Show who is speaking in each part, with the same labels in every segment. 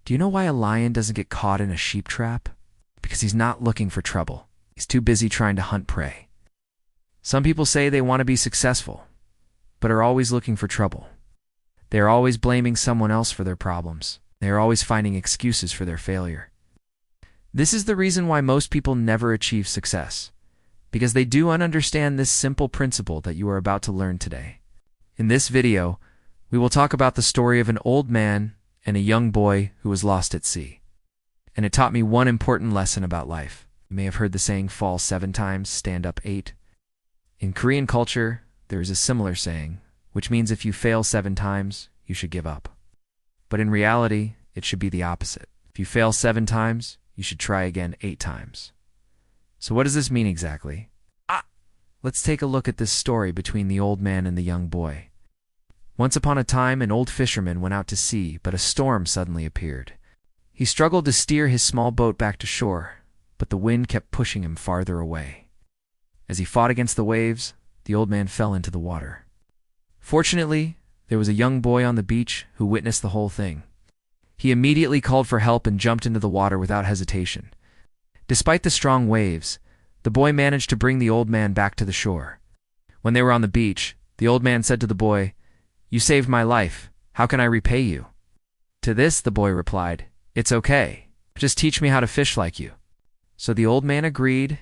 Speaker 1: Do you know why a lion doesn't get caught in a sheep trap? Because he's not looking for trouble. He's too busy trying to hunt prey. Some people say they want to be successful, but are always looking for trouble. They are always blaming someone else for their problems. They are always finding excuses for their failure. This is the reason why most people never achieve success, because they do not understand this simple principle that you are about to learn today. In this video, we will talk about the story of an old man and a young boy who was lost at sea. And it taught me one important lesson about life. You may have heard the saying, fall 7 times, stand up 8. In Korean culture, there is a similar saying, which means if you fail 7 times, you should give up. But in reality, it should be the opposite. If you fail 7 times, you should try again 8 times. So what does this mean exactly? Let's take a look at this story between the old man and the young boy. Once upon a time, an old fisherman went out to sea, but a storm suddenly appeared. He struggled to steer his small boat back to shore, but the wind kept pushing him farther away. As he fought against the waves, the old man fell into the water. Fortunately, there was a young boy on the beach who witnessed the whole thing. He immediately called for help and jumped into the water without hesitation. Despite the strong waves, the boy managed to bring the old man back to the shore. When they were on the beach, the old man said to the boy, "You saved my life. How can I repay you?" To this, the boy replied, "It's okay. Just teach me how to fish like you." So the old man agreed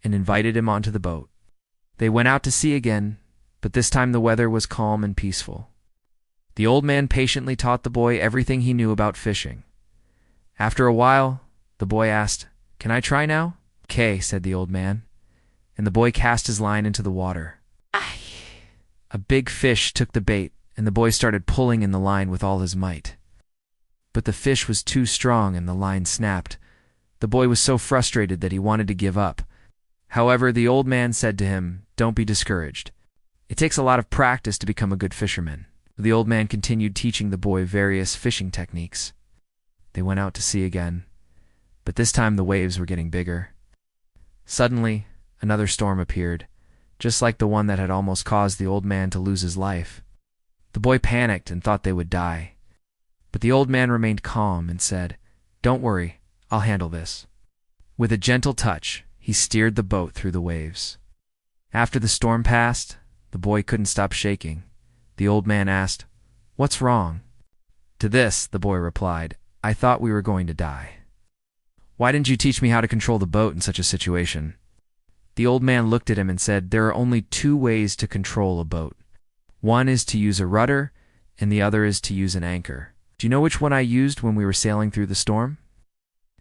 Speaker 1: and invited him onto the boat. They went out to sea again, but this time the weather was calm and peaceful. The old man patiently taught the boy everything he knew about fishing. After a while, the boy asked, "Can I try now?" "Okay," said the old man, and the boy cast his line into the water. A big fish took the bait, and the boy started pulling in the line with all his might. But the fish was too strong and the line snapped. The boy was so frustrated that he wanted to give up. However, the old man said to him, "Don't be discouraged. It takes a lot of practice to become a good fisherman." The old man continued teaching the boy various fishing techniques. They went out to sea again, but this time the waves were getting bigger. Suddenly, another storm appeared, just like the one that had almost caused the old man to lose his life. The boy panicked and thought they would die. But the old man remained calm and said, "Don't worry, I'll handle this." With a gentle touch, he steered the boat through the waves. After the storm passed, the boy couldn't stop shaking. The old man asked, "What's wrong?" To this, the boy replied, "I thought we were going to die. Why didn't you teach me how to control the boat in such a situation?" The old man looked at him and said, "There are only 2 ways to control a boat. One is to use a rudder, and the other is to use an anchor. Do you know which one I used when we were sailing through the storm?"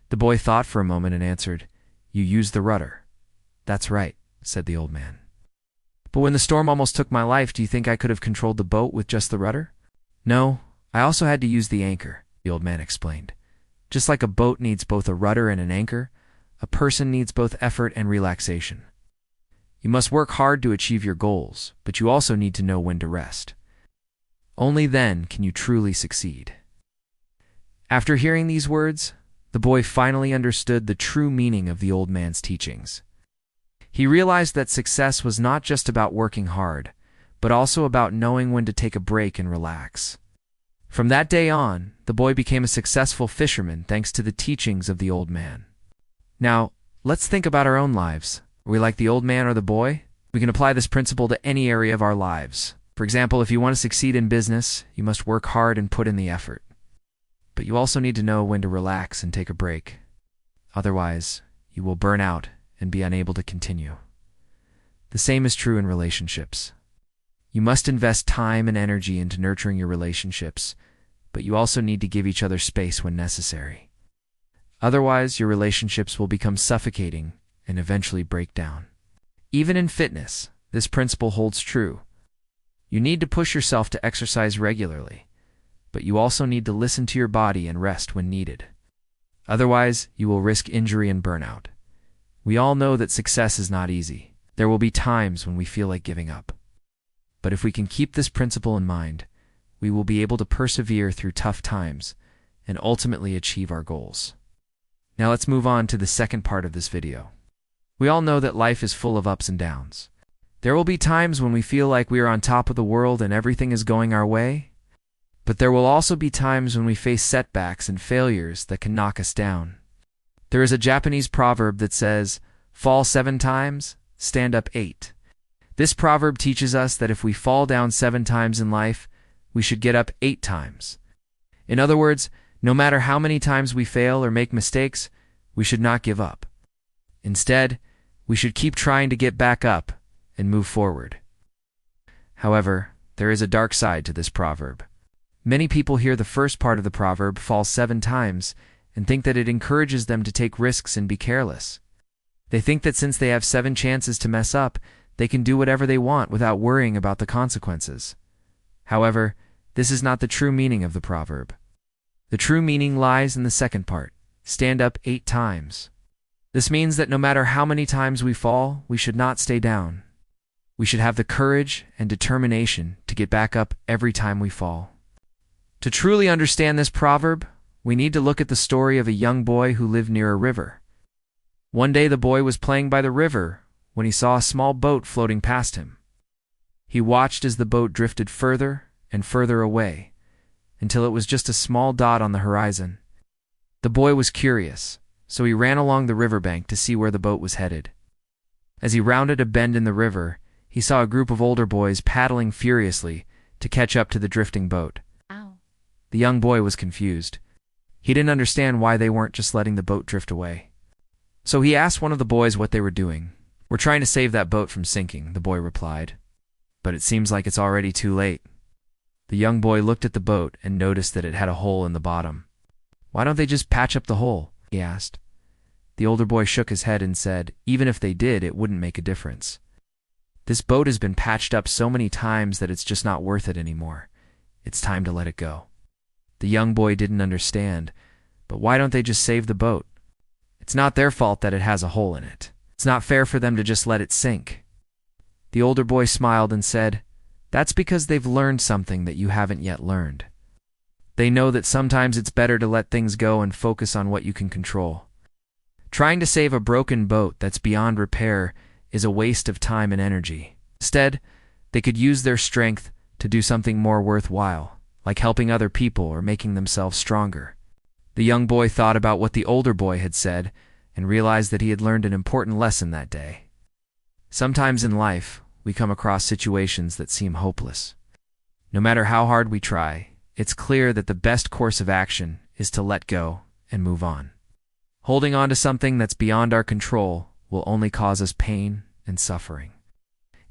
Speaker 1: The boy thought for a moment and answered, "You used the rudder." "That's right," said the old man. "But when the storm almost took my life, do you think I could have controlled the boat with just the rudder?" "No, I also had to use the anchor," the old man explained. "Just like a boat needs both a rudder and an anchor, a person needs both effort and relaxation. You must work hard to achieve your goals, but you also need to know when to rest. Only then can you truly succeed." After hearing these words, the boy finally understood the true meaning of the old man's teachings. He realized that success was not just about working hard, but also about knowing when to take a break and relax. From that day on, the boy became a successful fisherman thanks to the teachings of the old man. Now, let's think about our own lives. Are we like the old man or the boy? We can apply this principle to any area of our lives. For example, if you want to succeed in business, you must work hard and put in the effort. But you also need to know when to relax and take a break. Otherwise, you will burn out and be unable to continue. The same is true in relationships. You must invest time and energy into nurturing your relationships, but you also need to give each other space when necessary. Otherwise, your relationships will become suffocating and eventually break down. Even in fitness, this principle holds true. You need to push yourself to exercise regularly, but you also need to listen to your body and rest when needed. Otherwise, you will risk injury and burnout. We all know that success is not easy. There will be times when we feel like giving up. But if we can keep this principle in mind, we will be able to persevere through tough times and ultimately achieve our goals. Now let's move on to the second part of this video. We all know that life is full of ups and downs. There will be times when we feel like we are on top of the world and everything is going our way. But there will also be times when we face setbacks and failures that can knock us down. There is a Japanese proverb that says, "Fall 7 times, stand up 8." This proverb teaches us that if we fall down 7 times in life, we should get up 8 times. In other words, no matter how many times we fail or make mistakes, we should not give up. Instead, we should keep trying to get back up and move forward. However, there is a dark side to this proverb. Many people hear the first part of the proverb, "fall 7 times," and think that it encourages them to take risks and be careless. They think that since they have 7 chances to mess up, they can do whatever they want without worrying about the consequences. However, this is not the true meaning of the proverb. The true meaning lies in the second part, "stand up 8 times." This means that no matter how many times we fall, we should not stay down. We should have the courage and determination to get back up every time we fall. To truly understand this proverb, we need to look at the story of a young boy who lived near a river. One day the boy was playing by the river when he saw a small boat floating past him. He watched as the boat drifted further and further away, until it was just a small dot on the horizon. The boy was curious, so he ran along the riverbank to see where the boat was headed. As he rounded a bend in the river, he saw a group of older boys paddling furiously to catch up to the drifting boat.
Speaker 2: Ow.
Speaker 1: The young boy was confused. He didn't understand why they weren't just letting the boat drift away. So he asked one of the boys what they were doing. "We're trying to save that boat from sinking," the boy replied. "But it seems like it's already too late." The young boy looked at the boat and noticed that it had a hole in the bottom. "Why don't they just patch up the hole?" he asked. The older boy shook his head and said, "Even if they did, it wouldn't make a difference. This boat has been patched up so many times that it's just not worth it anymore. It's time to let it go." The young boy didn't understand, but why don't they just save the boat? It's not their fault that it has a hole in it. It's not fair for them to just let it sink. The older boy smiled and said, "That's because they've learned something that you haven't yet learned. They know that sometimes it's better to let things go and focus on what you can control. Trying to save a broken boat that's beyond repair is a waste of time and energy. Instead, they could use their strength to do something more worthwhile, like helping other people or making themselves stronger." The young boy thought about what the older boy had said and realized that he had learned an important lesson that day. Sometimes in life, we come across situations that seem hopeless. No matter how hard we try, it's clear that the best course of action is to let go and move on. Holding on to something that's beyond our control will only cause us pain and suffering.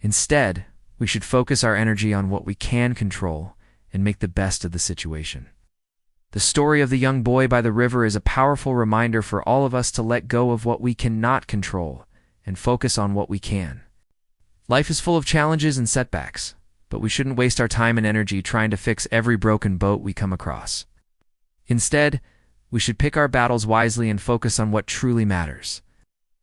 Speaker 1: Instead, we should focus our energy on what we can control and make the best of the situation. The story of the young boy by the river is a powerful reminder for all of us to let go of what we cannot control and focus on what we can. Life is full of challenges and setbacks, but we shouldn't waste our time and energy trying to fix every broken boat we come across. Instead, we should pick our battles wisely and focus on what truly matters.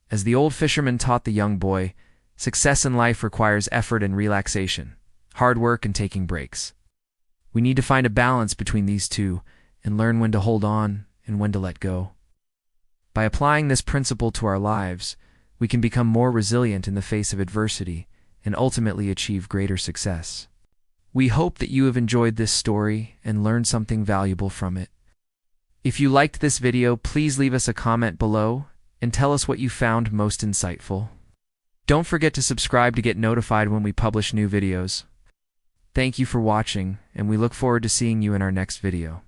Speaker 1: As the old fisherman taught the young boy, success in life requires effort and relaxation, hard work and taking breaks. We need to find a balance between these two and learn when to hold on and when to let go. By applying this principle to our lives, we can become more resilient in the face of adversity and ultimately achieve greater success. We hope that you have enjoyed this story and learned something valuable from it. If you liked this video, please leave us a comment below and tell us what you found most insightful. Don't forget to subscribe to get notified when we publish new videos. Thank you for watching, and we look forward to seeing you in our next video.